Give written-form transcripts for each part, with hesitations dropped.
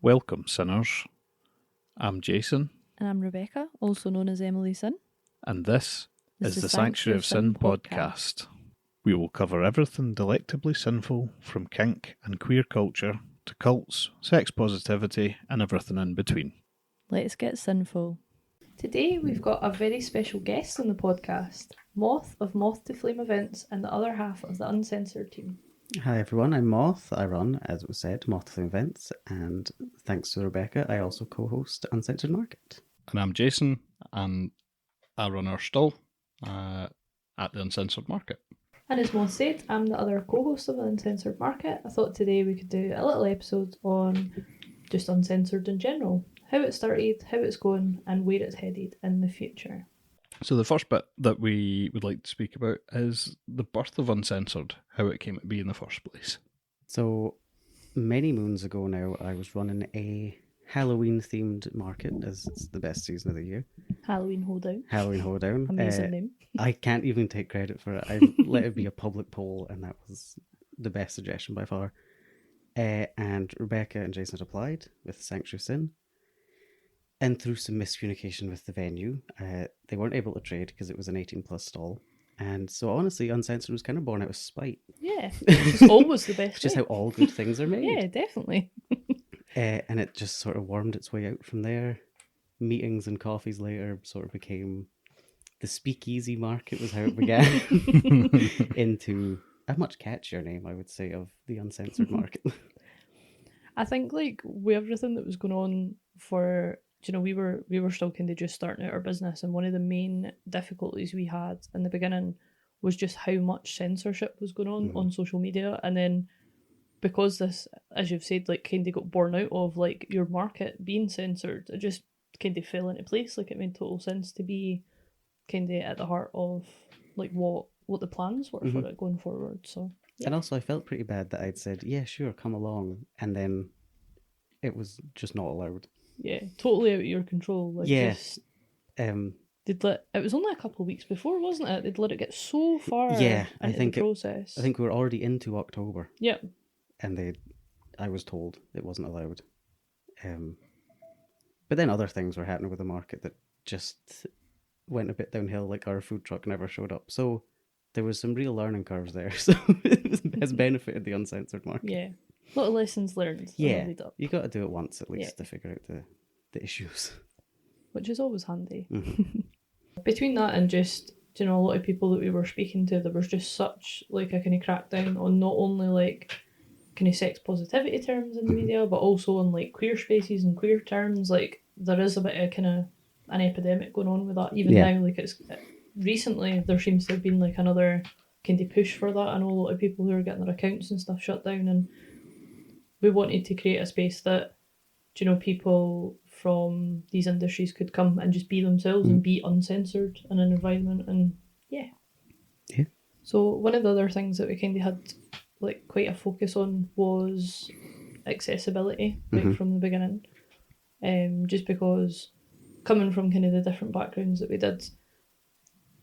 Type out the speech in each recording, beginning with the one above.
Welcome, sinners. I'm Jason, And I'm Rebecca, also known as Emily Sin. and this is the Sanctuary of Sin podcast. We will cover everything delectably sinful, from kink and queer culture to cults, sex positivity, and everything in between. Let's get sinful. Today we've got a very special guest on the podcast, Moth of Moth to Flame Events and the other half of the Uncensored team. Hi everyone, I'm Moth. I run, as it was said, Moth to Flame Events, and thanks to Rebecca, I also co-host Uncensored Market. And I'm Jason, and I run our stall at the Uncensored Market. And as Moth said, I'm the other co-host of the Uncensored Market. I thought today we could do a little episode on just Uncensored in general, how it started, how it's going, and where it's headed in the future. So the first bit that we would like to speak about is the birth of Uncensored, how it came to be in the first place. So, many moons ago now, I was running a Halloween-themed market, as it's the best season of the year. Halloween Hoedown. Halloween Hoedown. Amazing name. I can't even take credit for it. I let it be a public poll, and that was the best suggestion by far. And Rebecca and Jason had applied with Sanctuary of Sin. And through some miscommunication with the venue, they weren't able to trade because it was an 18-plus stall. And so honestly, Uncensored was kind of born out of spite. Yeah, it's always the best. It's just way. how all good things are made. Yeah, definitely. And it just sort of wormed its way out from there. Meetings and coffees later sort of became the speakeasy market was how it began into a much catchier name, I would say, of the Uncensored Market. I think like with everything that was going on for, you know, we were still kind of just starting out our business, and one of the main difficulties we had in the beginning was just how much censorship was going on social media. And then because this, as you've said, like kind of got born out of like your market being censored, it just kind of fell into place. Like it made total sense to be kind of at the heart of like what the plans were for it going forward. So yeah. And also I felt pretty bad that I'd said, yeah, sure, come along. And then it was just not allowed. Yeah, totally out of your control. Like Yeah. just, Um, it was only a couple of weeks before, wasn't it? They'd let it get so far Yeah, I into think the process. I think we were already into October. Yeah. And I was told it wasn't allowed. But then other things were happening with the market that just went a bit downhill, like our food truck never showed up. So there was some real learning curves there. So it has benefited the Uncensored Market. Yeah. A lot of lessons learned. on the Yeah, lead up, you got to do it once at least Yeah. to figure out the issues. which is always handy. Mhm. Between that and just, you know, a lot of people that we were speaking to, there was just such like a kind of crackdown on not only like kind of sex positivity terms in the media, but also on like queer spaces and queer terms. Like there is a bit of kind of an epidemic going on with that even Yeah. now. Like it's recently there seems to have been like another kind of push for that. I know a lot of people who are getting their accounts and stuff shut down, and we wanted to create a space that, you know, people from these industries could come and just be themselves and be uncensored in an environment. And yeah. So one of the other things that we kind of had like quite a focus on was accessibility, like from the beginning. Just because coming from kind of the different backgrounds that we did,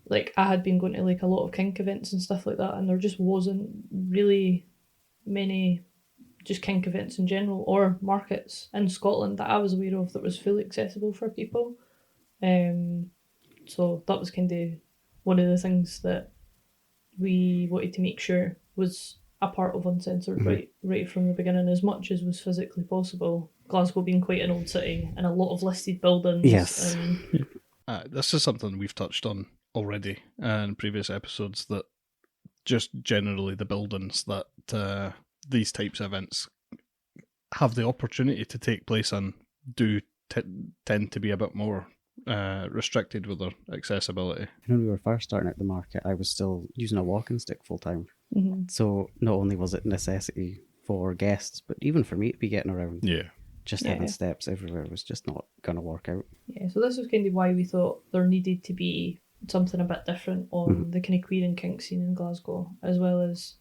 like I had been going to like a lot of kink events and stuff like that, and there just wasn't really many just kink events in general or markets in Scotland that I was aware of that was fully accessible for people. So that was kind of one of the things that we wanted to make sure was a part of Uncensored right from the beginning, as much as was physically possible. Glasgow being quite an old city and a lot of listed buildings. Yes. And This is something we've touched on already in previous episodes, that just generally the buildings that these types of events have the opportunity to take place in do tend to be a bit more restricted with their accessibility. When we were first starting out the market, I was still using a walking stick full time. Mhm. So not only was it necessity for guests, but even for me to be getting around, Yeah. just Yeah. having steps everywhere was just not going to work out. yeah, so this was kind of why we thought there needed to be something a bit different on the kind of queer and kink scene in Glasgow, as well as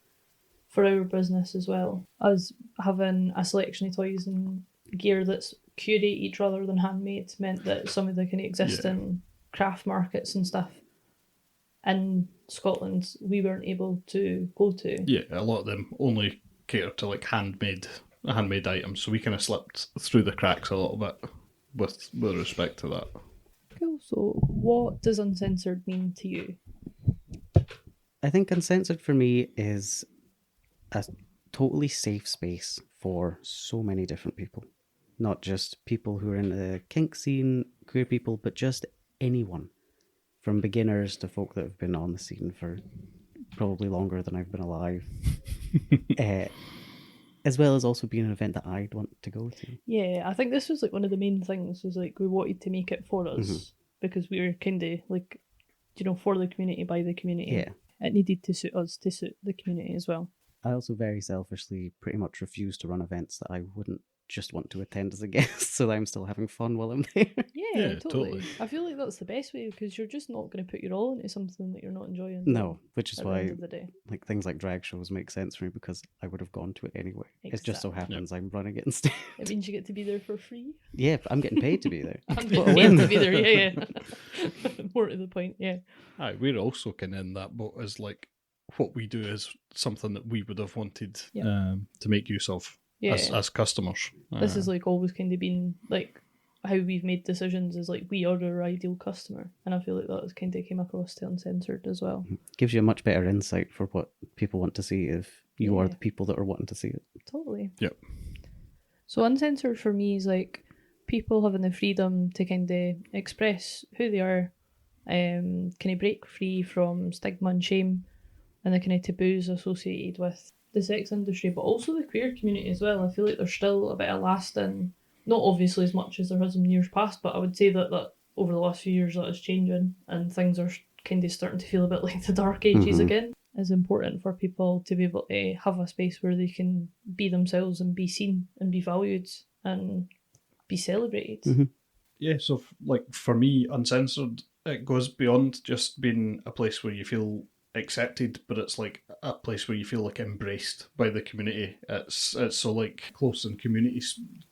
for our business as well. Us having a selection of toys and gear that's curated rather than handmade meant that some of the kind of existing craft markets and stuff in Scotland we weren't able to go to. Yeah, a lot of them only cater to like handmade handmade items, so we kind of slipped through the cracks a little bit with respect to that. Cool. So, what does uncensored mean to you? I think Uncensored for me is a totally safe space for so many different people. Not just people who are in the kink scene, queer people, but just anyone. From beginners to folk that have been on the scene for probably longer than I've been alive. As well as also being an event that I'd want to go to. Yeah, I think this was like one of the main things, was like we wanted to make it for us because we were kind of like, you know, for the community, by the community. Yeah. It needed to suit us, to suit the community as well. I also very selfishly pretty much refuse to run events that I wouldn't just want to attend as a guest, so that I'm still having fun while I'm there. Yeah, Yeah, totally. totally. I feel like that's the best way, because you're just not going to put your all into something that you're not enjoying. No, which is at the why end of the day. like things like drag shows make sense for me because I would have gone to it anyway. It just so Exactly. happens I'm running it instead. It means you get to be there for free. Yeah, I'm getting paid to be there. I'm What a getting win. paid to be there. Yeah, yeah. More to the point. Yeah. Aye, we're also kind of in that boat as like what we do is something that we would have wanted Yeah. to make use of Yeah. as customers. This is like always kind of been like how we've made decisions, is like we are our ideal customer, and I feel like that has kind of came across to Uncensored as well. Gives you a much better insight for what people want to see if you are Yeah. the people that are wanting to see it. Totally. Yep. So Uncensored for me is like people having the freedom to kind of express who they are, kind of break free from stigma and shame and the kind of taboos associated with the sex industry, but also the queer community as well. I feel like there's still a bit of lasting, not obviously as much as there has in years past, but I would say that over the last few years that is changing and things are kind of starting to feel a bit like the dark ages again. It's important for people to be able to have a space where they can be themselves and be seen and be valued and be celebrated. Yeah, so like for me, Uncensored, it goes beyond just being a place where you feel accepted, but it's like a place where you feel like embraced by the community. It's so like close and community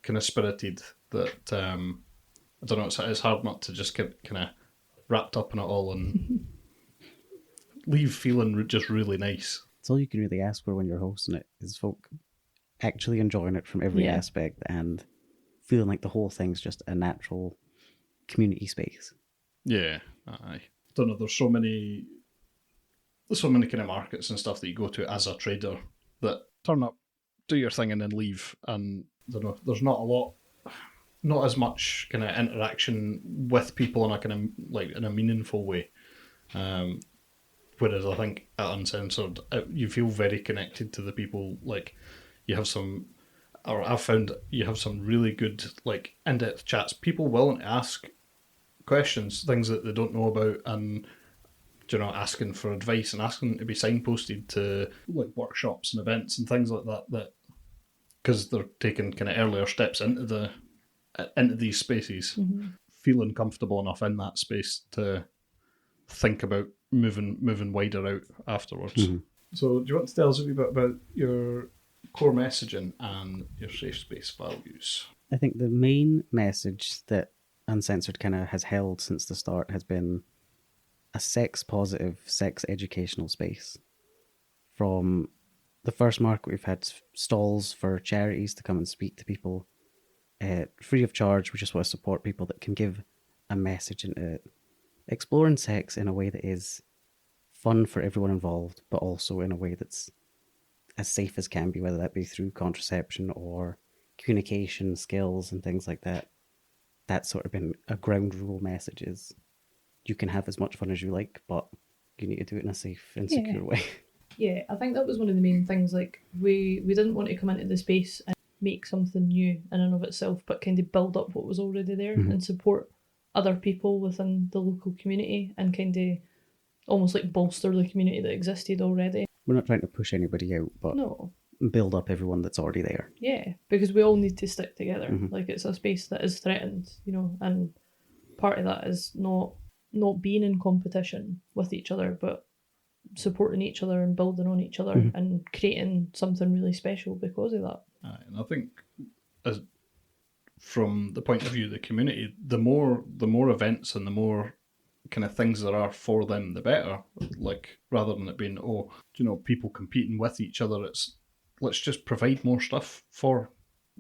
kind of spirited that I don't know. It's hard not to just get kind of wrapped up in it all and leave feeling just really nice. It's all you can really ask for when you're hosting it is folk actually enjoying it from every Yeah. aspect and feeling like the whole thing's just a natural community space. Yeah, aye. Don't know. There's so many kind of markets and stuff that you go to as a trader that turn up, do your thing, and then leave. And I don't know. There's not a lot, not as much kind of interaction with people in a kind of like in a meaningful way. Whereas I think at Uncensored, you feel very connected to the people. Like you have some, or I've found you have some really good like in-depth chats. People willing to ask questions, things that they don't know about, and you know, asking for advice and asking to be signposted to like workshops and events and things like that. That because they're taking kind of earlier steps into these spaces, feeling comfortable enough in that space to think about moving wider out afterwards. So, do you want to tell us a wee bit about your core messaging and your safe space values? I think the main message that Uncensored kind of has held since the start has been a sex-positive, sex-educational space. From the first market, we've had stalls for charities to come and speak to people free of charge. We just want to support people that can give a message into exploring sex in a way that is fun for everyone involved, but also in a way that's as safe as can be, whether that be through contraception or communication skills and things like that. That's sort of been a ground rule message is you can have as much fun as you like, but you need to do it in a safe and secure way. Yeah, I think that was one of the main things. Like we didn't want to come into the space and make something new in and of itself, but kind of build up what was already there and support other people within the local community and kind of almost like bolster the community that existed already. We're not trying to push anybody out, but No, build up everyone that's already there. yeah, because we all need to stick together. Like it's a space that is threatened, you know, and part of that is not being in competition with each other, but supporting each other and building on each other and creating something really special because of that. And I think, as from the point of view of the community, the more events and the more kind of things there are for them, the better. Like rather than it being people competing with each other, it's let's just provide more stuff for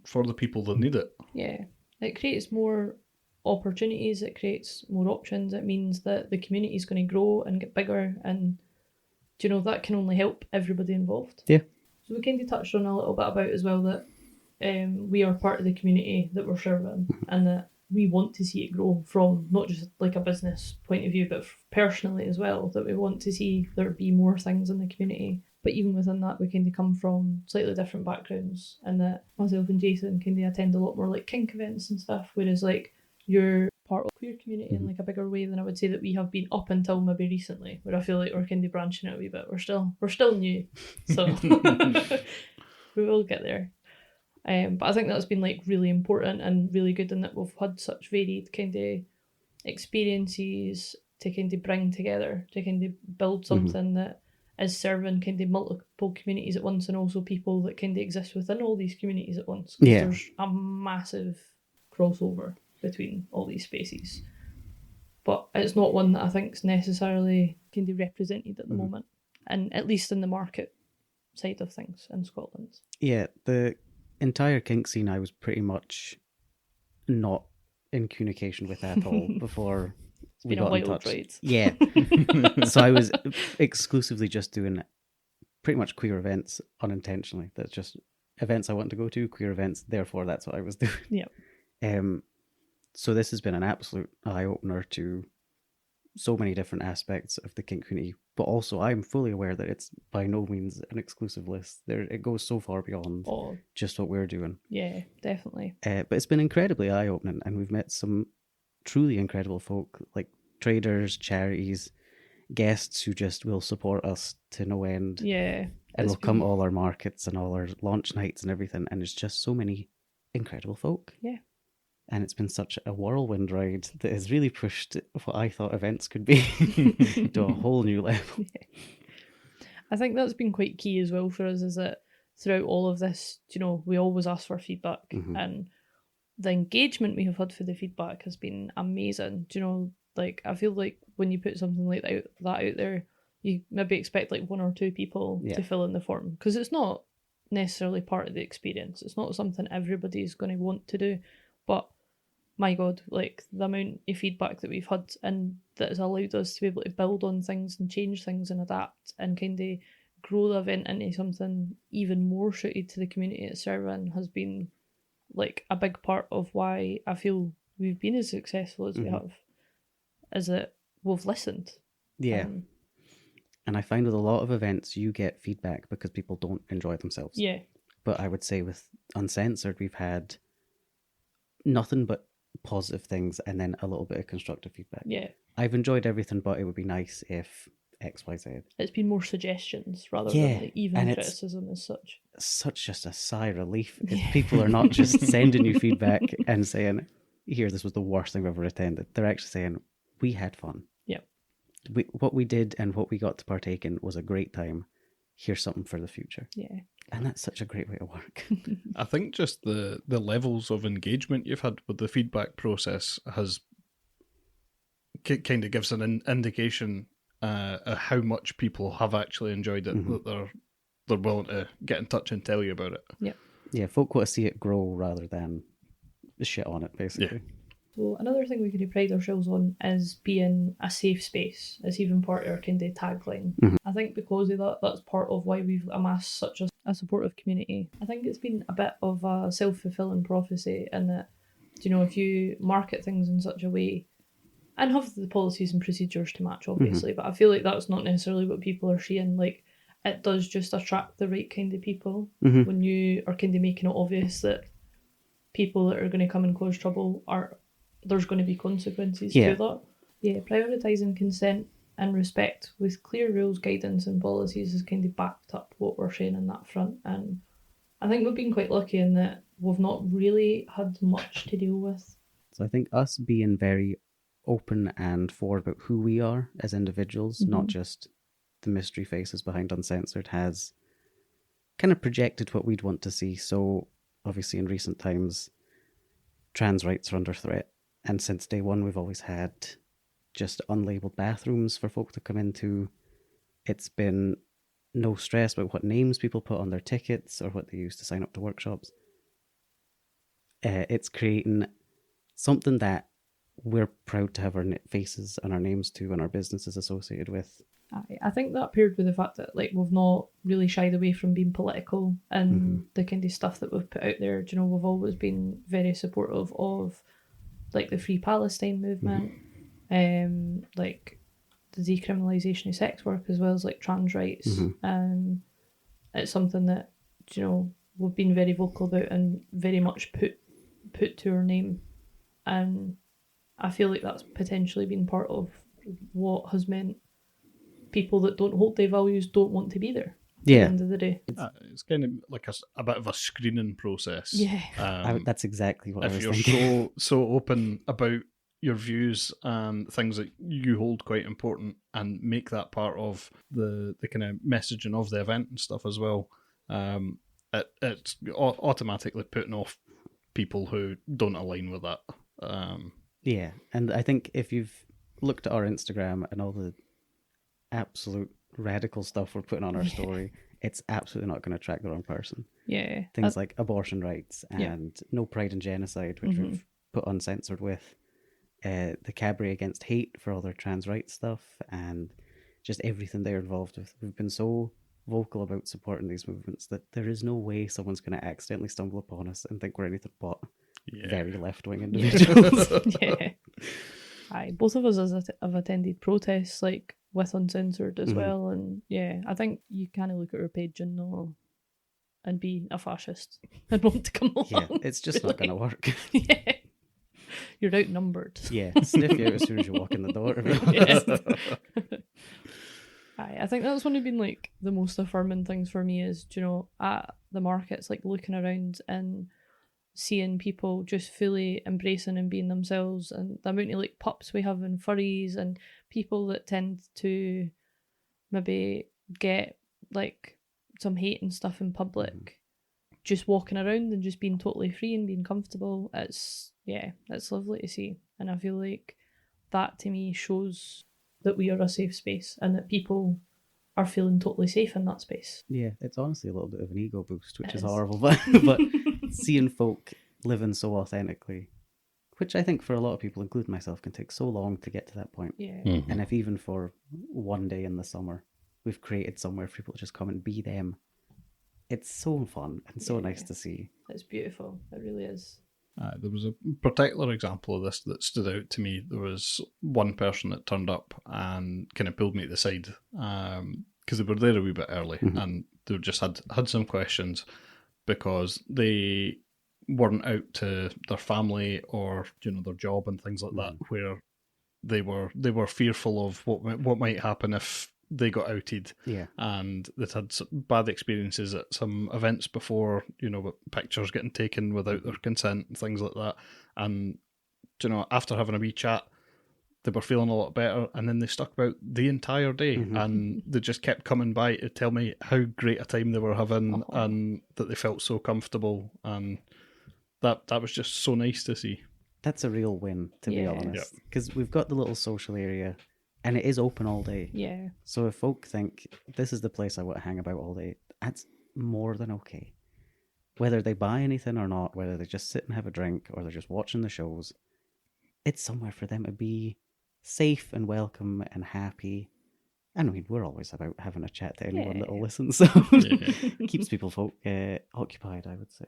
for the people that need it. Yeah, it creates more opportunities, it creates more options, it means that the community is going to grow and get bigger, and that can only help everybody involved. Yeah. So we kind of touched on a little bit about as well that we are part of the community that we're serving, and that we want to see it grow from not just like a business point of view, but personally as well, that we want to see there be more things in the community. But even within that, we kind of come from slightly different backgrounds, and that myself and Jason kind of attend a lot more like kink events and stuff, whereas like you're part of the queer community in like a bigger way than I would say that we have been up until maybe recently, where I feel like we're kind of branching out a wee bit. We're still new, so we will get there. But I think that's been like really important and really good, in that we've had such varied kind of experiences to kind of bring together to kind of build something that is serving kind of multiple communities at once, and also people that kind of exist within all these communities at once. 'Cause there's a massive crossover between all these spaces, but it's not one that I think is necessarily kind of represented at the moment, and at least in the market side of things in Scotland. Yeah, the entire kink scene I was pretty much not in communication with at all before we got in touch. Ride. Yeah. So I was exclusively just doing pretty much queer events unintentionally. That's just events I want to go to, queer events, therefore that's what I was doing. Yeah. So this has been an absolute eye-opener to so many different aspects of the kink community, but also I'm fully aware that it's by no means an exclusive list. It goes so far beyond just what we're doing. Yeah, definitely. But it's been incredibly eye-opening, and we've met some truly incredible folk, like traders, charities, guests who just will support us to no end. Yeah. And will come to all our markets and all our launch nights and everything, and it's just so many incredible folk. Yeah. And it's been such a whirlwind ride that has really pushed what I thought events could be to a whole new level. Yeah. I think that's been quite key as well for us, is that throughout all of this, we always ask for feedback, and the engagement we have had for the feedback has been amazing. Like I feel like when you put something like that out there, you maybe expect like one or two people to fill in the form, because it's not necessarily part of the experience. It's not something everybody's going to want to do. But my God, like the amount of feedback that we've had, and that has allowed us to be able to build on things and change things and adapt and kind of grow the event into something even more suited to the community it's serving, has been like a big part of why I feel we've been as successful as we have, is that we've listened. Yeah. And I find with a lot of events, you get feedback because people don't enjoy themselves. Yeah. But I would say with Uncensored, we've had nothing but positive things and then a little bit of constructive feedback. Yeah. I've enjoyed everything, but it would be nice if XYZ. It's been more suggestions rather than like even criticism as such. Such just a sigh of relief if people are not just sending you feedback and saying, here, this was the worst thing I've ever attended. They're actually saying, we had fun. Yeah. What we did and what we got to partake in was a great time. Here's something for the future. Yeah. And that's such a great way to work. I think just the levels of engagement you've had with the feedback process has kind of gives an indication of how much people have actually enjoyed it, that they're willing to get in touch and tell you about it. Yeah. Yeah, folk want to see it grow rather than shit on it, basically. Yeah. So another thing we could pride ourselves on is being a safe space. It's even part of our kind of tagline. I think because of that, that's part of why we've amassed such a supportive community. I think it's been a bit of a self-fulfilling prophecy in that, if you market things in such a way, and have the policies and procedures to match, obviously, but I feel like that's not necessarily what people are seeing. Like, it does just attract the right kind of people when you are kind of making it obvious that people that are going to come and cause trouble there's going to be consequences to that. Yeah, prioritising consent and respect with clear rules, guidance and policies has kind of backed up what we're saying on that front. And I think we've been quite lucky in that we've not really had much to deal with. So I think us being very open and forward about who we are as individuals, not just the mystery faces behind Uncensored, has kind of projected what we'd want to see. So obviously in recent times, trans rights are under threat. And since day one, we've always had just unlabeled bathrooms for folk to come into. It's been no stress about what names people put on their tickets or what they use to sign up to workshops. It's creating something that we're proud to have our faces and our names to and our businesses associated with. I think that paired with the fact that like we've not really shied away from being political and the kind of stuff that we've put out there. Do you know, we've always been very supportive of like the Free Palestine movement, like the decriminalisation of sex work, as well as like trans rights. It's something that, you know, we've been very vocal about and very much put to our name, and I feel like that's potentially been part of what has meant people that don't hold their values don't want to be there at the end of the day. It's kind of like a bit of a screening process. Yeah. That's exactly what I was if you're thinking. so open about your views and things that you hold quite important, and make that part of the kind of messaging of the event and stuff as well, it's automatically putting off people who don't align with that. Yeah, and I think if you've looked at our Instagram and all the absolute radical stuff we're putting on our story, it's absolutely not going to attract the wrong person. Yeah. Things like abortion rights and no pride in genocide, which we've put uncensored with, the Cabaret Against Hate for all their trans rights stuff, and just everything they're involved with. We've been so vocal about supporting these movements that there is no way someone's going to accidentally stumble upon us and think we're anything but very left-wing individuals. Yeah. Aye, both of us have attended protests like with Uncensored as well, and yeah, I think you kind of look at our page and know and be a fascist and want to come along. Yeah, it's just not going to work. Yeah, you're outnumbered. Yeah, sniff you out as soon as you walk in the door. Aye, I think that's one of been like the most affirming things for me is, you know, at the markets, like looking around and seeing people just fully embracing and being themselves, and the amount of like pups we have and furries and people that tend to maybe get like some hate and stuff in public, just walking around and just being totally free and being comfortable. It's lovely to see, and I feel like that to me shows that we are a safe space and that people are feeling totally safe in that space. Yeah, it's honestly a little bit of an ego boost, which It is is. horrible, but seeing folk living so authentically, which I think for a lot of people, including myself, can take so long to get to that point. Yeah. And if even for one day in the summer, we've created somewhere for people to just come and be them, it's so fun and so nice to see. It's beautiful. It really is. There was a particular example of this that stood out to me. There was one person that turned up and kind of pulled me to the side because they were there a wee bit early and they just had some questions because they weren't out to their family or, you know, their job and things like that, where they were fearful of what might happen if they got outed. Yeah. And they'd had some bad experiences at some events before, you know, with pictures getting taken without their consent and things like that. And, you know, after having a wee chat, they were feeling a lot better, and then they stuck about the entire day and they just kept coming by to tell me how great a time they were having and that they felt so comfortable, and that was just so nice to see. That's a real win, to be honest, because we've got the little social area and it is open all day. Yeah. So if folk think this is the place I want to hang about all day, that's more than okay. Whether they buy anything or not, whether they just sit and have a drink or they're just watching the shows, it's somewhere for them to be safe and welcome and happy. And I mean, we're always about having a chat to anyone that'll listen, so it keeps people occupied, I would say.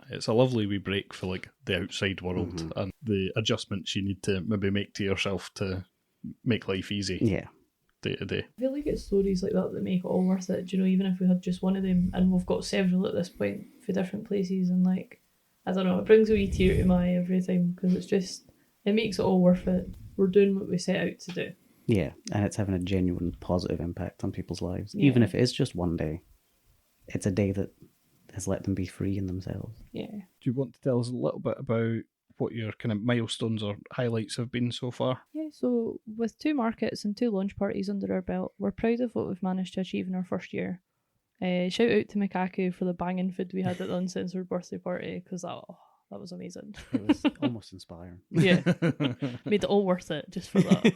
It's a lovely wee break for like the outside world and the adjustments you need to maybe make to yourself to make life easy day to day. I feel like it's stories like that that make it all worth it. Do you know, even if we had just one of them, and we've got several at this point for different places, and like, I don't know, it brings a wee tear to my eye every time because it's just, it makes it all worth it. We're doing what we set out to do. Yeah, and it's having a genuine positive impact on people's lives. Even if it is just one day, it's a day that has let them be free in themselves. Yeah. Do you want to tell us a little bit about what your kind of milestones or highlights have been so far? Yeah, so with 2 markets and 2 launch parties under our belt, we're proud of what we've managed to achieve in our first year. Shout out to Mikaku for the banging food we had at the Uncensored birthday party, because that was amazing. It was almost inspiring. Yeah, made it all worth it just for that.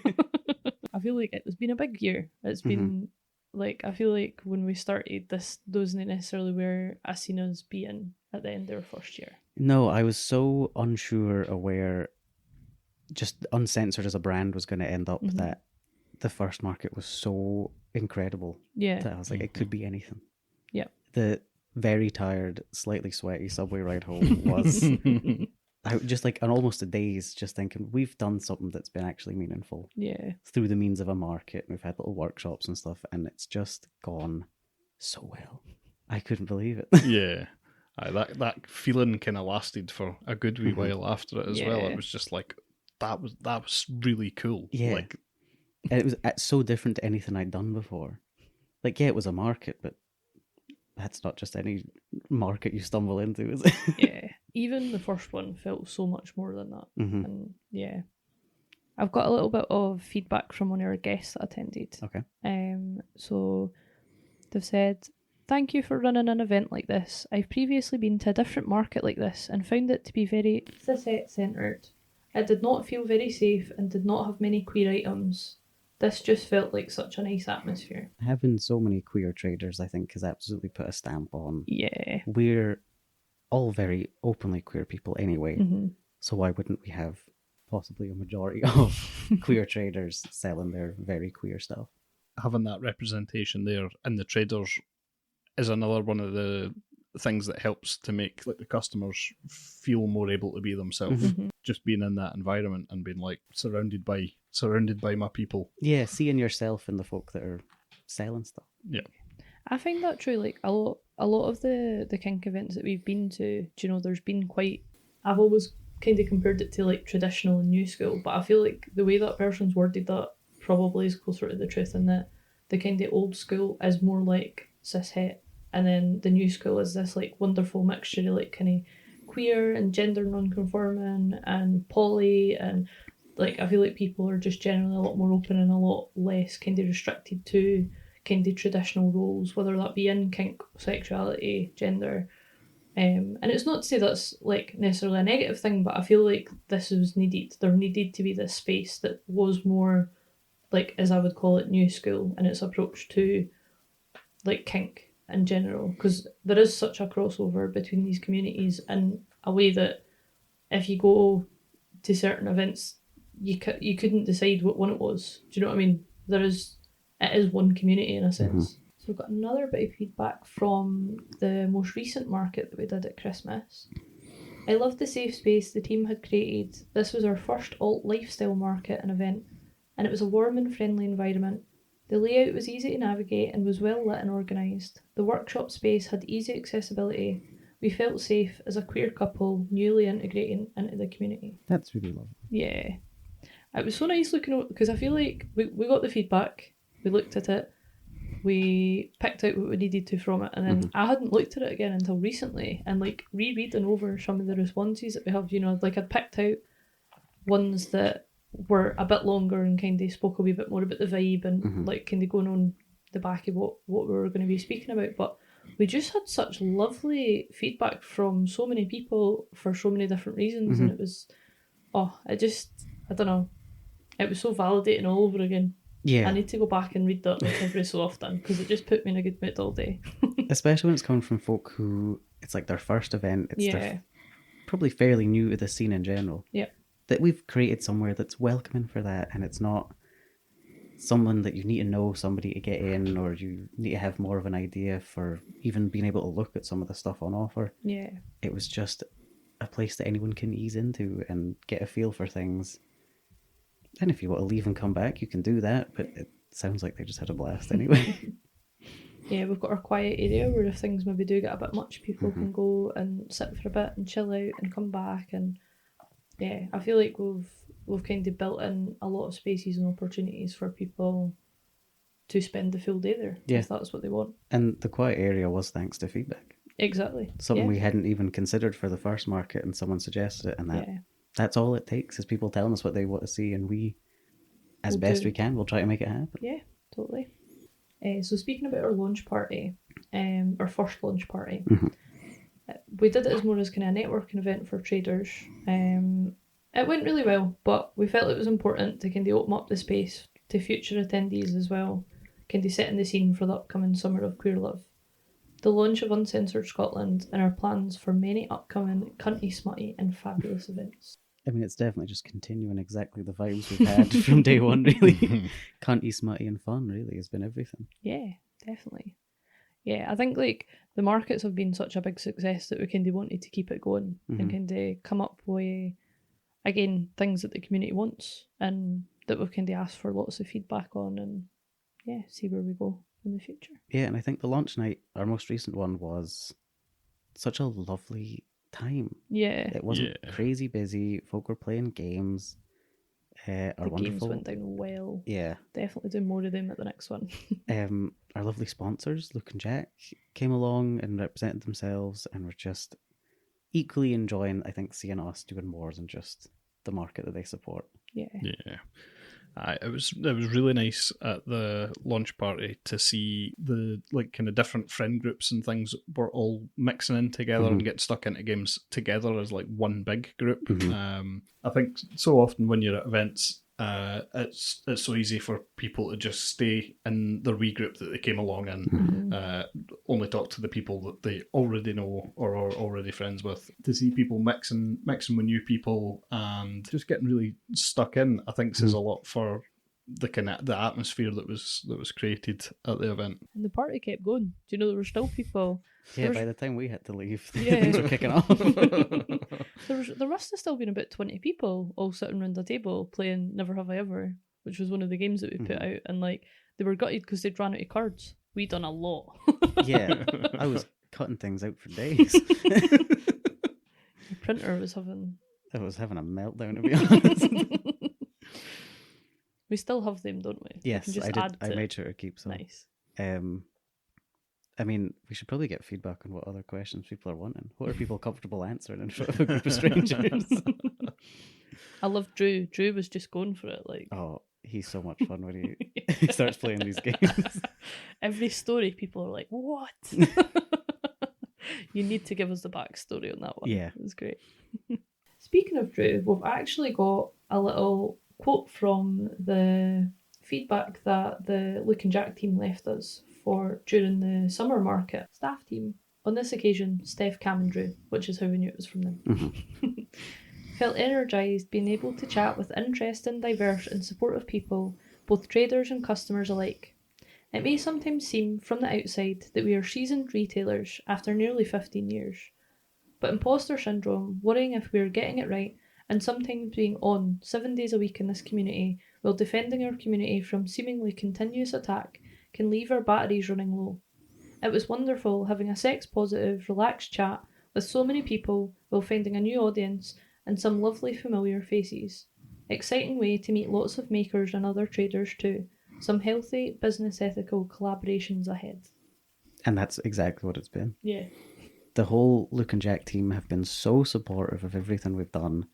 I feel like it's been a big year. It's been like, I feel like when we started this, wasn't necessarily where I seen us being at the end of our first year. No, I was so unsure of where just Uncensored as a brand was going to end up Mhm. that the first market was so incredible Yeah. that I was like, it could be anything. Yeah. The very tired, slightly sweaty subway ride home was just like an almost a daze, just thinking we've done something that's been actually meaningful Yeah. through the means of a market. We've had little workshops and stuff, and it's just gone so well. I couldn't believe it. Yeah. Aye, that feeling kind of lasted for a good wee Mhm. while after it as well. Yeah. It was just like that was really cool. Yeah. Like And it's so different to anything I'd done before. Like, yeah, it was a market, but that's not just any market you stumble into, is it? Yeah. Even the first one felt so much more than that. Mhm. And yeah. I've got a little bit of feedback from one of our guests that attended. Okay. So they've said, "Thank you for running an event like this. I've previously been to a different market like this and found it to be very cishet centred. It did not feel very safe and did not have many queer items. This just felt like such a nice atmosphere." Having so many queer traders, I think, has absolutely put a stamp on. Yeah. We're all very openly queer people anyway, Mm-hmm. so why wouldn't we have possibly a majority of queer traders selling their very queer stuff? having that representation there in the traders is another one of the things that helps to make like the customers feel more able to be themselves. Mm-hmm. Just being in that environment and being like surrounded by my people. Yeah, seeing yourself in the folk that are selling stuff. I find that true. Like a lot of the kink events that we've been to, do you know, there's been quite. I've always kind of compared it to like traditional and new school, but I feel like the way that person's worded that probably is closer to the truth, in that the kind of old school is more like cishet, and then the new school is this like wonderful mixture of like kind of queer and gender non-conforming and poly, and like I feel like people are just generally a lot more open and a lot less kind of restricted to kind of traditional roles, whether that be in kink, sexuality, gender. And it's not to say that's like necessarily a negative thing, but I feel like this was needed. There needed to be this space that was more like, as I would call it, new school in its approach to like kink in general, because there is such a crossover between these communities in a way that if you go to certain events, you couldn't decide what one it was. Do you know what I mean? It is one community in a sense. So we've got another bit of feedback from the most recent market that we did at Christmas. "I loved the safe space the team had created. This was our first alt lifestyle market and event, and it was a warm and friendly environment. The layout was easy to navigate and was well lit and organised. The workshop space had easy accessibility. We felt safe as a queer couple newly integrating into the community." That's really lovely. Yeah. It was so nice looking over, because I feel like we got the feedback, we looked at it, we picked out what we needed to from it, and then I hadn't looked at it again until recently, and like rereading over some of the responses that we have, you know, like I'd picked out ones that were a bit longer and kind of spoke a wee bit more about the vibe and like kind of going on the back of what we were going to be speaking about, but we just had such lovely feedback from so many people for so many different reasons, and it was, I don't know, it was so validating all over again. Yeah. I need to go back and read that like every so often, because it just put me in a good mood all day. Especially when it's coming from folk who it's like their first event. It's Yeah. probably fairly new to the scene in general. Yeah. That we've created somewhere that's welcoming for that, and it's not someone that you need to know somebody to get in, or you need to have more of an idea for even being able to look at some of the stuff on offer. Yeah. It was just a place that anyone can ease into and get a feel for things. And if you want to leave and come back, you can do that, but it sounds like they just had a blast anyway. Yeah, we've got our quiet area where if things maybe do get a bit much, people can go and sit for a bit and chill out and come back. And yeah, I feel like we've kind of built in a lot of spaces and opportunities for people to spend the full day there, Yeah. if that's what they want. And the quiet area was thanks to feedback. Exactly. Something yeah. we hadn't even considered for the first market, and someone suggested it, and Yeah. that's all it takes is people telling us what they want to see, and we, as We'll best do. we can, we'll try to make it happen. Yeah, totally. So speaking about our launch party, our first launch party, we did it as more as kind of a networking event for traders. It went really well, but we felt it was important to kind of open up the space to future attendees as well, kind of setting the scene for the upcoming Summer of Queer Love. the launch of Uncensored Scotland, and our plans for many upcoming cunty, smutty, and fabulous events. I mean, it's definitely just continuing exactly the vibes we've had from day one, really. Cunty, smutty, and fun, really, has been everything. Yeah, definitely. Yeah, I think like the markets have been such a big success that we kind of wanted to keep it going and kind of come up with, again, things that the community wants and that we've kind of asked for lots of feedback on, and yeah, see where we go in the future. Yeah, and I think the launch night, our most recent one, was such a lovely time. Yeah, It wasn't Yeah. crazy busy. Folk were playing games. Our the games wonderful, went down well. yeah. Definitely do more of them at the next one. Our lovely sponsors, Luke and Jack, came along and represented themselves, and were just equally enjoying, I think, seeing us doing more than just the market that they support. Yeah. Yeah. It was really nice at the launch party to see the like kind of different friend groups and things were all mixing in together and getting stuck into games together as like one big group. I think so often when you're at events, it's so easy for people to just stay in their wee group that they came along in, only talk to the people that they already know or are already friends with. To see people mixing with new people and just getting really stuck in, I think says a lot for the kind of the atmosphere that was created at the event. And the party kept going. Do you know there were still people? Yeah, There's- by the time we had to leave, Yeah. things were kicking off. There must have still been about 20 people all sitting around a table playing Never Have I Ever, which was one of the games that we put out, and like they were gutted because they'd ran out of cards. We'd done a lot. Yeah, I was cutting things out for days. The printer was having. I was having a meltdown, to be honest. We still have them, don't we? We Yes, can just I did. add I to- made sure to keep some. Nice. I mean, we should probably get feedback on what other questions people are wanting. What are people comfortable answering in front of a group of strangers? I love Drew. Drew was just going for it. Like Oh, he's so much fun when he starts playing these games. every story, people are like, "What?" You need to give us the backstory on that one. Yeah. It was great. Speaking of Drew, we've actually got a little quote from the feedback that the Luke and Jack team left us for during the summer market. Staff team. On this occasion, Steph, Cam and Drew, which is how we knew it was from them. Felt energised being able to chat with interesting, diverse and supportive people, both traders and customers alike. It may sometimes seem from the outside that we are seasoned retailers after nearly 15 years, but imposter syndrome, worrying if we are getting it right, and sometimes being on 7 days a week in this community while defending our community from seemingly continuous attack can leave our batteries running low. It was wonderful having a sex-positive, relaxed chat with so many people while finding a new audience and some lovely familiar faces. Exciting way to meet lots of makers and other traders too. Some healthy, business ethical collaborations ahead. And that's exactly what it's been. Yeah. The whole Luke and Jack team have been so supportive of everything we've done.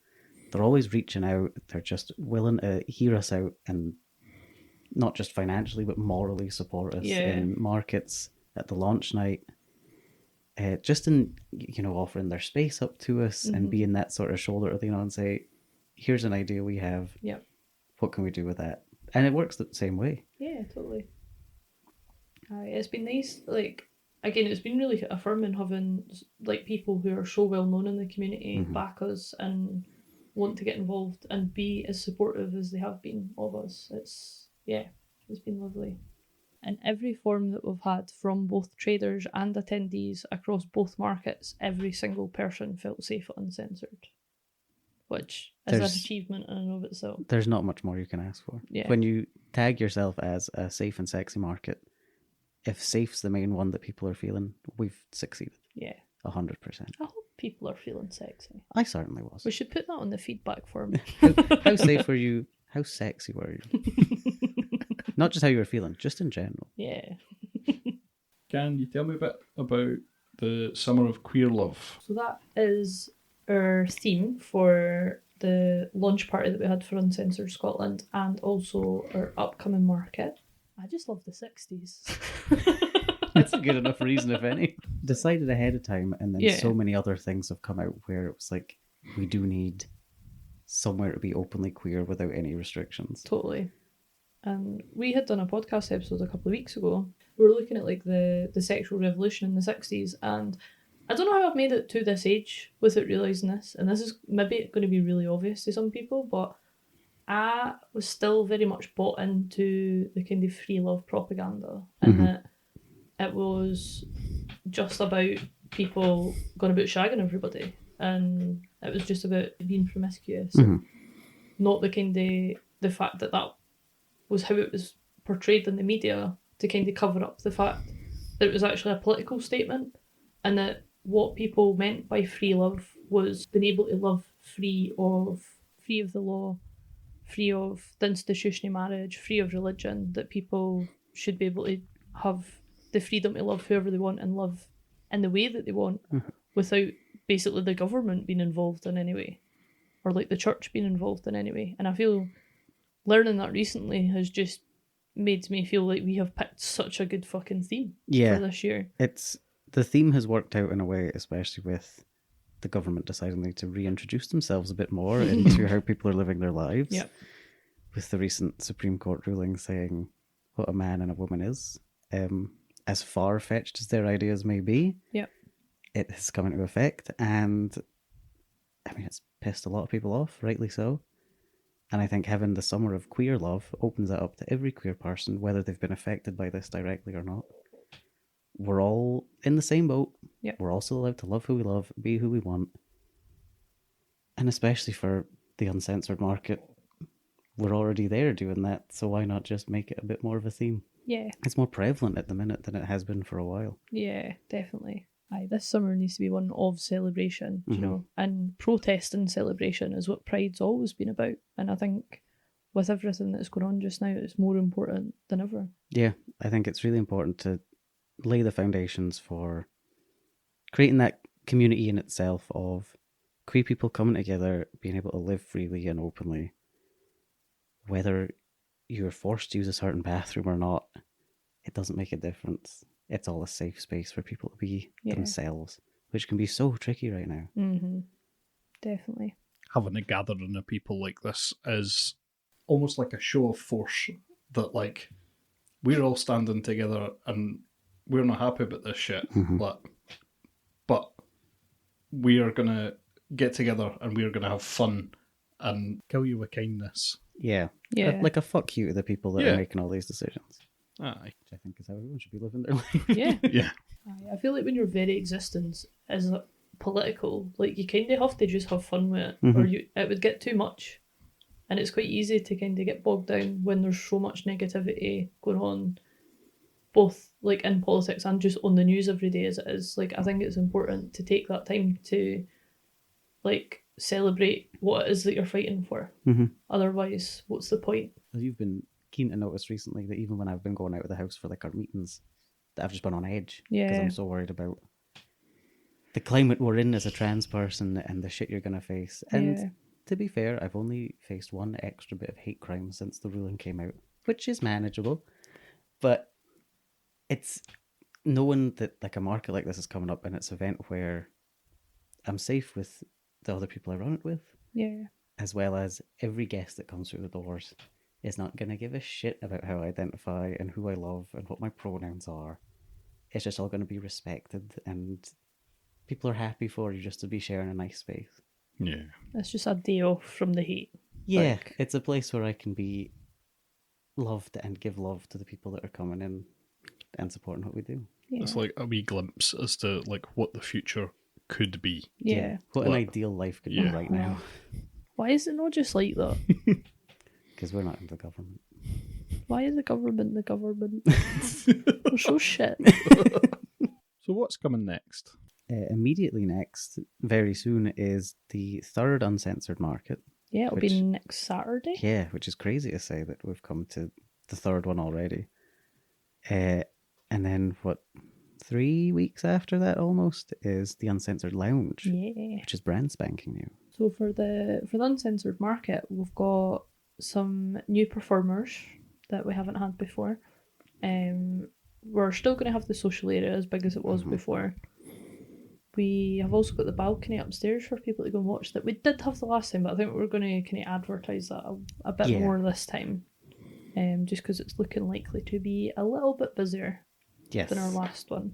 They're always reaching out. They're just willing to hear us out and not just financially, but morally support us in markets at the launch night. Just in, offering their space up to us and being that sort of shoulder to lean on and say, here's an idea we have. Yep. What can we do with that? And it works the same way. Yeah, totally. It's been nice. Like, again, it's been really affirming having like people who are so well known in the community back us and want to get involved and be as supportive as they have been of us. It's been lovely. In every form that we've had from both traders and attendees across both markets, every single person felt safe and uncensored, which is an There's- achievement in and of itself. There's not much more you can ask for. Yeah. When you tag yourself as a safe and sexy market, if safe's the main one that people are feeling, we've succeeded. Yeah. 100%. I hope people are feeling sexy. I certainly was. We should put that on the feedback form. How safe were you? How sexy were you? Not just how you were feeling, just in general. Yeah. Can you tell me a bit about the Summer of Queer Love? So that is our theme for the launch party that we had for Uncensored Scotland and also our upcoming market. I just love the 60s. That's a good enough reason, if any. Decided ahead of time, and then Yeah. so many other things have come out where it was like, we do need somewhere to be openly queer without any restrictions. Totally. And we had done a podcast episode a couple of weeks ago we're looking at like the sexual revolution in the 60s, and I don't know how I've made it to this age without realising this, and this is maybe going to be really obvious to some people, but I was still very much bought into the kind of free love propaganda, and that it was just about people going about shagging everybody, and it was just about being promiscuous, and not the kind of the fact that that was how it was portrayed in the media to kind of cover up the fact that it was actually a political statement, and that what people meant by free love was being able to love free of the law, free of the institution of marriage, free of religion, that people should be able to have the freedom to love whoever they want and love in the way that they want without basically the government being involved in any way, or like the church being involved in any way. And I feel learning that recently has just made me feel like we have picked such a good fucking theme for this year. The theme has worked out in a way, especially with the government deciding to reintroduce themselves a bit more into how people are living their lives. Yep. With the recent Supreme Court ruling saying what a man and a woman is, as far-fetched as their ideas may be, Yep. it has come into effect, and I mean, it's pissed a lot of people off, rightly so. And I think having the summer of queer love opens that up to every queer person, whether they've been affected by this directly or not. We're all in the same boat. Yep. We're also allowed to love who we love, be who we want. And especially for the uncensored market, we're already there doing that, so why not just make it a bit more of a theme? Yeah. It's more prevalent at the minute than it has been for a while. Yeah, definitely. Aye, this summer needs to be one of celebration, you know, and protest and celebration is what Pride's always been about. And I think with everything that's going on just now, it's more important than ever. Yeah, I think it's really important to lay the foundations for creating that community in itself of queer people coming together, being able to live freely and openly. Whether you're forced to use a certain bathroom or not, it doesn't make a difference. It's all a safe space for people to be themselves, which can be so tricky right now. Mm-hmm. Definitely. Having a gathering of people like this is almost like a show of force, that like we're all standing together and we're not happy about this shit, but we are going to get together and we're going to have fun and kill you with kindness. Yeah. Like a fuck you to the people that are making all these decisions. Aye. Which I think is how everyone should be living their life. Yeah. Yeah. Aye, I feel like when your very existence is political, like you kind of have to just have fun with it, or it would get too much. And it's quite easy to kind of get bogged down when there's so much negativity going on, both like in politics and just on the news every day as it is. Like, I think it's important to take that time to like celebrate what it is that you're fighting for. Otherwise, what's the point? You've been keen to notice recently that even when I've been going out of the house for like our meetings, that I've just been on edge because I'm so worried about the climate we're in as a trans person and the shit you're going to face. And to be fair, I've only faced one extra bit of hate crime since the ruling came out, which is manageable. But it's knowing that like a market like this is coming up and it's an event where I'm safe with the other people I run it with, as well as every guest that comes through the doors is not going to give a shit about how I identify and who I love and what my pronouns are. It's just all going to be respected, and people are happy for you just to be sharing a nice space. Yeah. It's just a day off from the hate. Yeah, Like, it's a place where I can be loved and give love to the people that are coming in and supporting what we do. yeah. It's like a wee glimpse as to like what the future could be. Yeah. What an What? ideal life could be Yeah. right now. Why is it not just like that? Because we're not in the government. Why is the government the government? We're so shit. So what's coming next? Immediately next, very soon, is the third uncensored market. Yeah, it'll Which- be next Saturday. Yeah, which is crazy to say that we've come to the third one already. And then, 3 weeks after that almost, is the Uncensored Lounge, Yeah. which is brand spanking new. So for the uncensored market, we've got some new performers that we haven't had before. We're still going to have the social area as big as it was before. We have also got the balcony upstairs for people to go and watch that we did have the last time, but I think we're going to kind of advertise that a bit Yeah. more this time, just because it's looking likely to be a little bit busier. Yes. than our last one,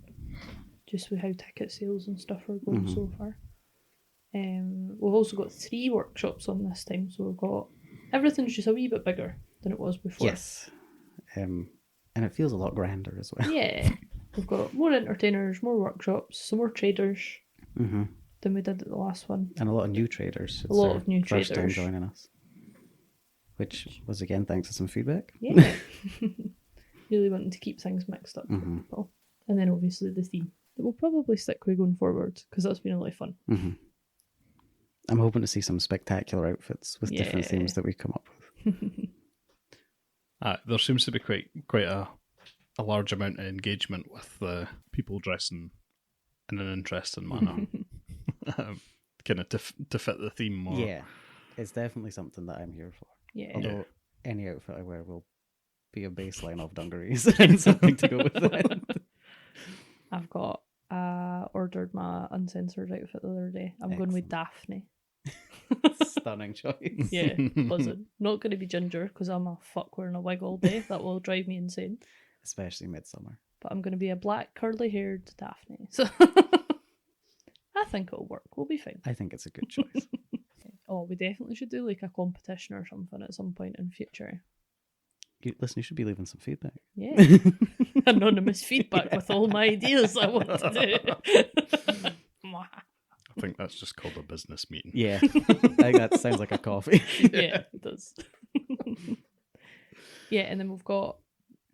just with how ticket sales and stuff are going so far. We've also got 3 workshops on this time, so we've got everything's just a wee bit bigger than it was before. Yes. And it feels a lot grander as well. Yeah, we've got more entertainers, more workshops, some more traders Mm-hmm. than we did at the last one. And a lot of new traders. It's lot their of new first time traders. joining us. Which was, again, thanks to some feedback. Yeah. Really wanting to keep things mixed up for Mhm. people. And then obviously the theme that we'll probably stick with going forward because that's been a lot of fun. Mm-hmm. I'm hoping to see some spectacular outfits with different Yeah. themes that we come up with. There seems to be quite a large amount of engagement with people dressing in an interesting manner, kind of to fit the theme more. Yeah, it's definitely something that I'm here for. Yeah. Although any outfit I wear will be a baseline of dungarees and something to go with it. I've got ordered my uncensored outfit the other day. I'm going with Daphne. Stunning choice. Yeah, buzzing. Not going to be Ginger because I'm a fuck wearing a wig all day. That will drive me insane. Especially midsummer. But I'm going to be a black curly haired Daphne. So I think it'll work. We'll be fine. I think it's a good choice. Oh, we definitely should do like a competition or something at some point in future. Listen, you should be leaving some feedback. Yeah. Anonymous feedback with all my ideas I want to do. I think that's just called a business meeting. Yeah, I think that sounds like a coffee. Yeah, it does. Yeah, and then we've got,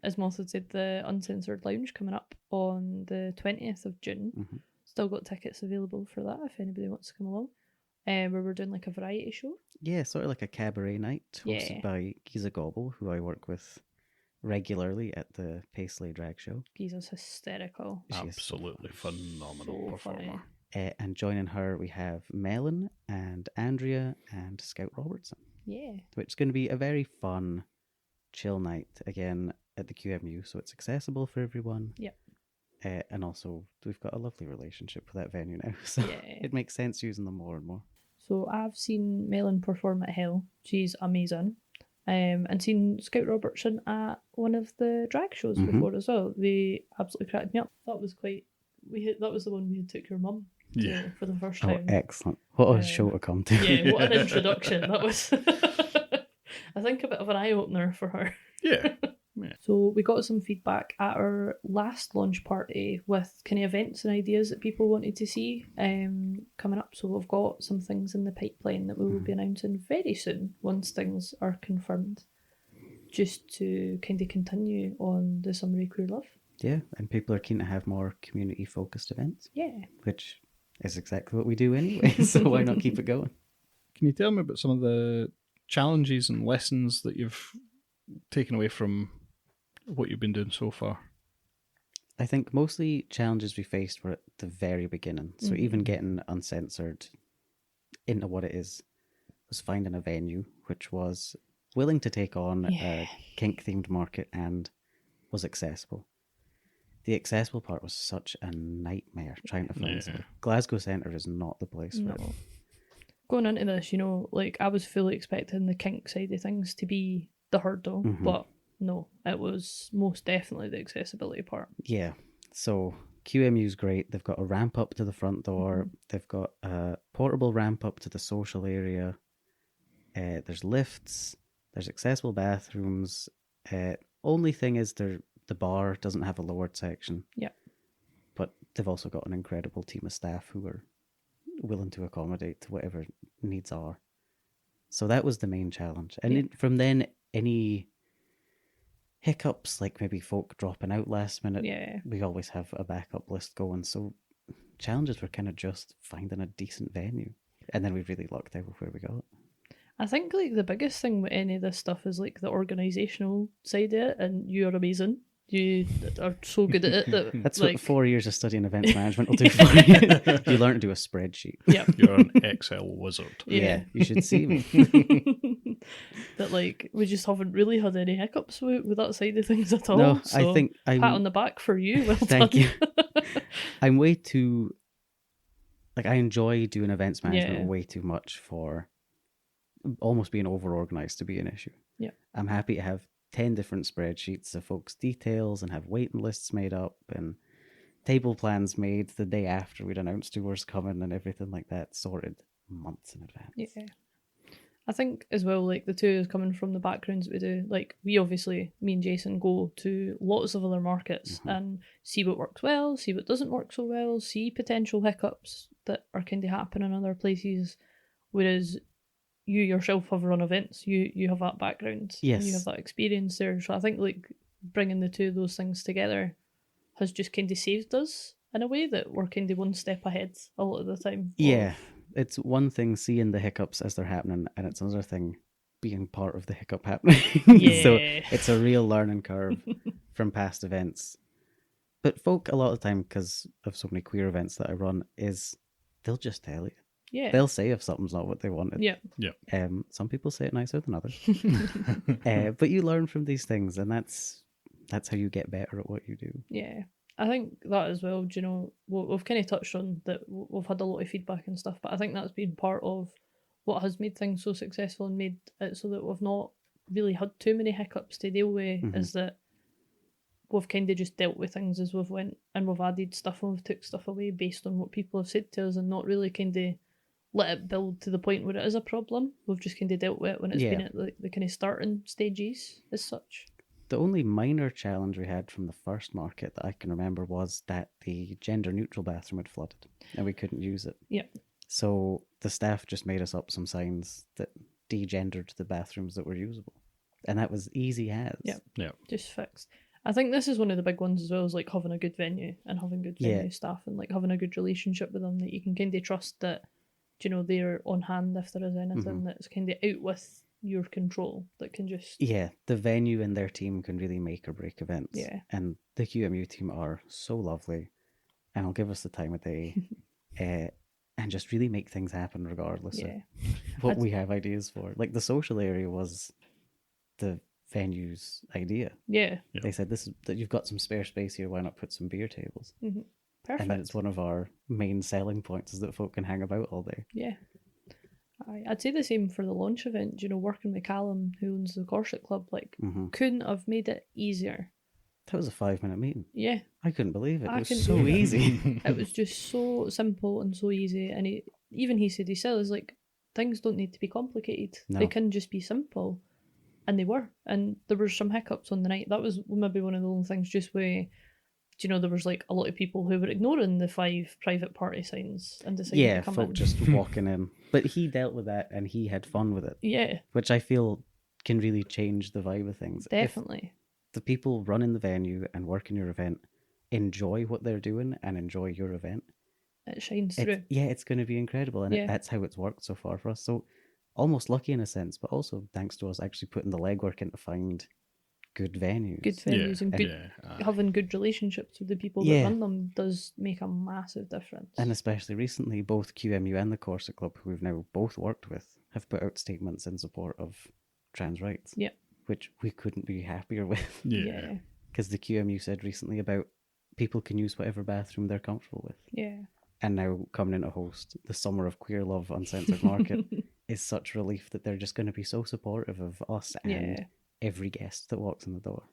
as Moss had said, the Uncensored Lounge coming up on the 20th of June. Mhm. Still got tickets available for that if anybody wants to come along. Where we're doing like a variety show. Yeah, sort of like a cabaret night hosted Yeah. by Giza Gobble, who I work with regularly at the Paisley Drag Show. Giza's hysterical. She is Absolutely phenomenal So performer. funny. And joining her, we have Melon and Andrea and Scout Robertson, Yeah. which is going to be a very fun, chill night again at the QMU, so it's accessible for everyone. Yep. And also, we've got a lovely relationship with that venue now, so Yeah. it makes sense using them more and more. So I've seen Melon perform at Hell. She's amazing. And seen Scout Robertson at one of the drag shows Mhm. before as well. They absolutely cracked me up. That was quite. That was the one we had took your mum to Yeah. for the first Oh, time. excellent. What a Um, show to come to. Yeah, what an introduction that was. I think a bit of an eye opener for her. Yeah. So we got some feedback at our last launch party with kind of events and ideas that people wanted to see coming up. So we've got some things in the pipeline that we will be announcing very soon once things are confirmed, just to kind of continue on the Summary Queer Love. Yeah, and people are keen to have more community-focused events, Yeah. which is exactly what we do anyway, so why not keep it going? Can you tell me about some of the challenges and lessons that you've taken away from what you've been doing so far? I think mostly challenges we faced were at the very beginning. So even getting Uncensored into what it is was finding a venue which was willing to take on Yeah. a kink-themed market and was accessible. The accessible part was such a nightmare trying to find Yeah. something. Glasgow Centre is not the place for No. it. Going into this, like I was fully expecting the kink side of things to be the hurdle, but no, it was most definitely the accessibility part. Yeah. So QMU's great. They've got a ramp up to the front door. They've got a portable ramp up to the social area. There's lifts. There's accessible bathrooms. Only thing is the bar doesn't have a lowered section. Yeah. But they've also got an incredible team of staff who are willing to accommodate to whatever needs are. So that was the main challenge. And from then, any hiccups, like maybe folk dropping out last minute, Yeah. we always have a backup list going. So challenges were kind of just finding a decent venue. And then we really lucked out with where we got. I think like the biggest thing with any of this stuff is like the organisational side of it, and you're amazing. You are so good at it that That's like, what 4 years of studying events management will do for you. You learn to do a spreadsheet. yeah. You're an Excel wizard. Yeah. You should see me. That like we just haven't really had any hiccups with that side of things at all. No, so I think pat on I'm. the back for you. Well Thank done. you. I'm way too. Like, I enjoy doing events management Yeah. way too much for almost being over organized to be an issue. Yeah. I'm happy to have 10 different spreadsheets of folks' details and have waiting lists made up and table plans made the day after we'd announced who was coming and everything like that, sorted months in advance. Yeah. I think as well, like the two is coming from the backgrounds that we do. Like we obviously, me and Jason go to lots of other markets and see what works well, see what doesn't work so well, see potential hiccups that are kind of happening in other places. Whereas you yourself have run events, you have that background, and you Yes. have that experience there. So I think like bringing the two of those things together has just kind of saved us in a way that we're kind of one step ahead a lot of the time. Yeah, it's one thing seeing the hiccups as they're happening, and it's another thing being part of the hiccup happening. So Yeah. it's a real learning curve from past events. But folk, a lot of the time, because of so many queer events that I run, is they'll just tell you. Yeah. They'll say if something's not what they wanted. Yeah. Some people say it nicer than others. But you learn from these things, and that's how you get better at what you do. Yeah. I think that as well, do you know, we've kind of touched on that we've had a lot of feedback and stuff, but I think that's been part of what has made things so successful and made it so that we've not really had too many hiccups to deal with, is that we've kind of just dealt with things as we've went, and we've added stuff and we've took stuff away based on what people have said to us, and not really kind of let it build to the point where it is a problem. We've just kind of dealt with it when it's been at the kind of starting stages as such. The only minor challenge we had from the first market that I can remember was that the gender neutral bathroom had flooded and we couldn't use it. Yeah. So the staff just made us up some signs that degendered the bathrooms that were usable. And that was easy as. Yeah. Yeah. Just fixed. I think this is one of the big ones as well, is like having a good venue and having good venue Yeah. staff and like having a good relationship with them that you can kind of trust that, you know, they're on hand if there is anything that's kind of out with your control that can just... Yeah, the venue and their team can really make or break events. Yeah. And the QMU team are so lovely and will give us the time of day and just really make things happen regardless Yeah. of what we have ideas for. Like the social area was the venue's idea. Yeah. Yeah. They said that you've got some spare space here, why not put some beer tables? Perfect. And then it's one of our main selling points is that folk can hang about all day. Yeah. I'd say the same for the launch event. You know, working with Callum, who owns the Corset Club, like, couldn't have made it easier. That was a 5-minute meeting. Yeah. I couldn't believe it. I It was couldn't so believe it. easy. It was just so simple and so easy. And he said himself, is like, things don't need to be complicated. No. They can just be simple. And they were. And there were some hiccups on the night. That was maybe one of the only things, just where, you know, there was like a lot of people who were ignoring the 5 private party signs and decided Yeah, to come folk in. just walking in. But he dealt with that and he had fun with it, Yeah, which I feel can really change the vibe of things. definitely. If the people running the venue and working your event enjoy what they're doing and enjoy your event, It shines through. it's going to be incredible. And Yeah. that's how it's worked so far for us. So almost lucky in a sense, but also thanks to us actually putting the legwork in to find good venues. Good venues and good having good relationships with the people that Yeah. run them does make a massive difference. And especially recently, both QMU and the Corset Club, who we've now both worked with, have put out statements in support of trans rights. Yeah. Which we couldn't be happier with. Yeah. Because the QMU said recently about people can use whatever bathroom they're comfortable with. Yeah. And now coming in to host the Summer of Queer Love Uncensored Market is such relief that they're just going to be so supportive of us and Yeah. every guest that walks in the door.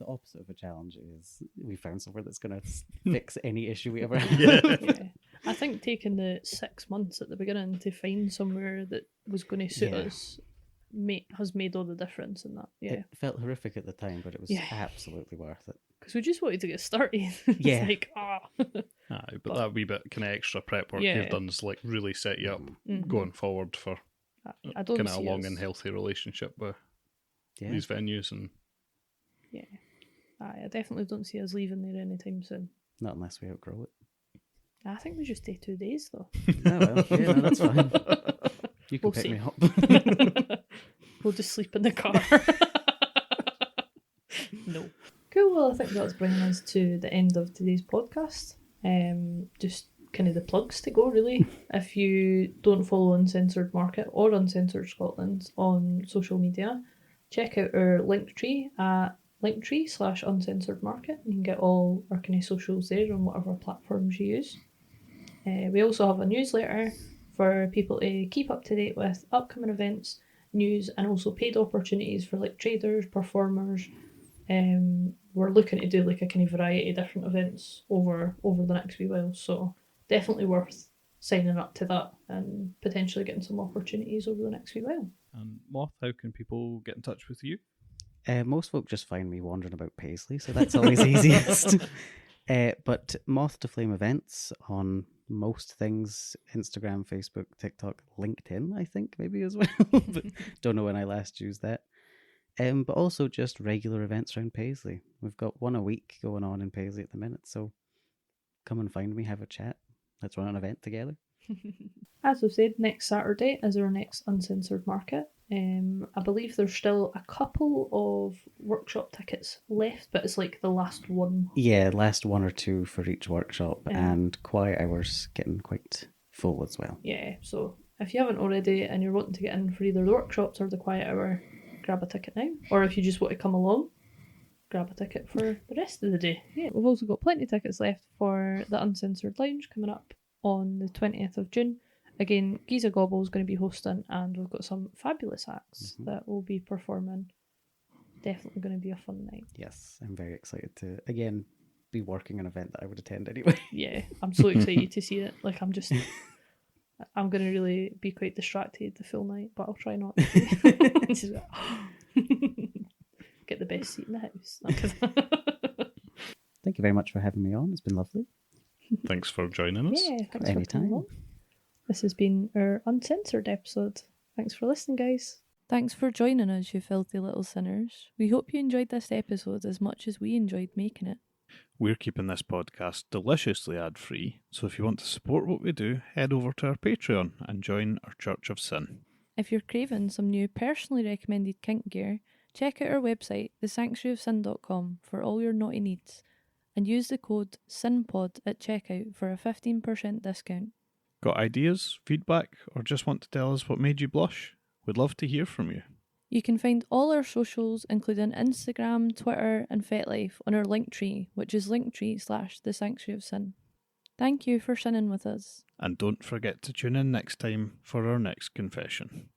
The opposite of a challenge is we found somewhere that's going to fix any issue we ever have. Yeah. I think taking the 6 months at the beginning to find somewhere that was going to suit Yeah. us has made all the difference in that. Yeah. It felt horrific at the time, but it was Yeah. absolutely worth it. Because we just wanted to get started. Yeah. It's like, Aye, but that wee bit kind of extra prep work Yeah. you've done is like really set you up going forward for I don't kind of a see long us- and healthy relationship with Yeah. these venues. And Yeah. I definitely don't see us leaving there anytime soon. Not unless we outgrow it. I think we just stay 2 days though. Oh, well, yeah, no, that's fine. You can We'll pick see. me up. We'll just sleep in the car. No. Cool, well I think that's bringing us to the end of today's podcast. Just kind of the plugs to go really. If you don't follow Uncensored Market or Uncensored Scotland on social media, check out our Linktree at Linktree/Uncensored Market. You can get all our kind of socials there on whatever platforms you use. We also have a newsletter for people to keep up to date with upcoming events, news and also paid opportunities for like traders, performers. We're looking to do like a kind of variety of different events over the next wee while, so definitely worth signing up to that and potentially getting some opportunities over the next wee while. And Moth, how can people get in touch with you? Most folk just find me wandering about Paisley, so that's always easiest. But Moth to Flame events on most things: Instagram, Facebook, TikTok, LinkedIn, I think maybe as well. But don't know when I last used that. But also just regular events around Paisley. We've got one a week going on in Paisley at the minute, so come and find me, have a chat. Let's run an event together. As we've said, next Saturday is our next Uncensored Market. I believe there's still a couple of workshop tickets left, but it's like the last one. Yeah, last one or two for each workshop, and quiet hours getting quite full as well. Yeah, so if you haven't already and you're wanting to get in for either the workshops or the quiet hour, grab a ticket now. Or if you just want to come along, grab a ticket for the rest of the day. Yeah, we've also got plenty of tickets left for the Uncensored Lounge coming up on the 20th of June. Again, Giza Gobble is going to be hosting, and we've got some fabulous acts that will be performing. Definitely going to be a fun night. Yes, I'm very excited to, again, be working an event that I would attend anyway. Yeah, I'm so excited to see it. Like, I'm going to really be quite distracted the full night, but I'll try not to. Just go, get the best seat in the house. Thank you very much for having me on. It's been lovely. Thanks for joining us. Yeah, thanks for Anytime. coming along. This has been our Uncensored episode. Thanks for listening, guys. Thanks for joining us, you filthy little sinners. We hope you enjoyed this episode as much as we enjoyed making it. We're keeping this podcast deliciously ad-free, so if you want to support what we do, head over to our Patreon and join our Church of Sin. If you're craving some new personally recommended kink gear, check out our website, thesanctuaryofsin.com, for all your naughty needs, and use the code SINPOD at checkout for a 15% discount. Got ideas, feedback, or just want to tell us what made you blush? We'd love to hear from you. You can find all our socials, including Instagram, Twitter, and FetLife, on our Linktree, which is linktree/thesanctuaryofsin. Thank you for sinning with us. And don't forget to tune in next time for our next confession.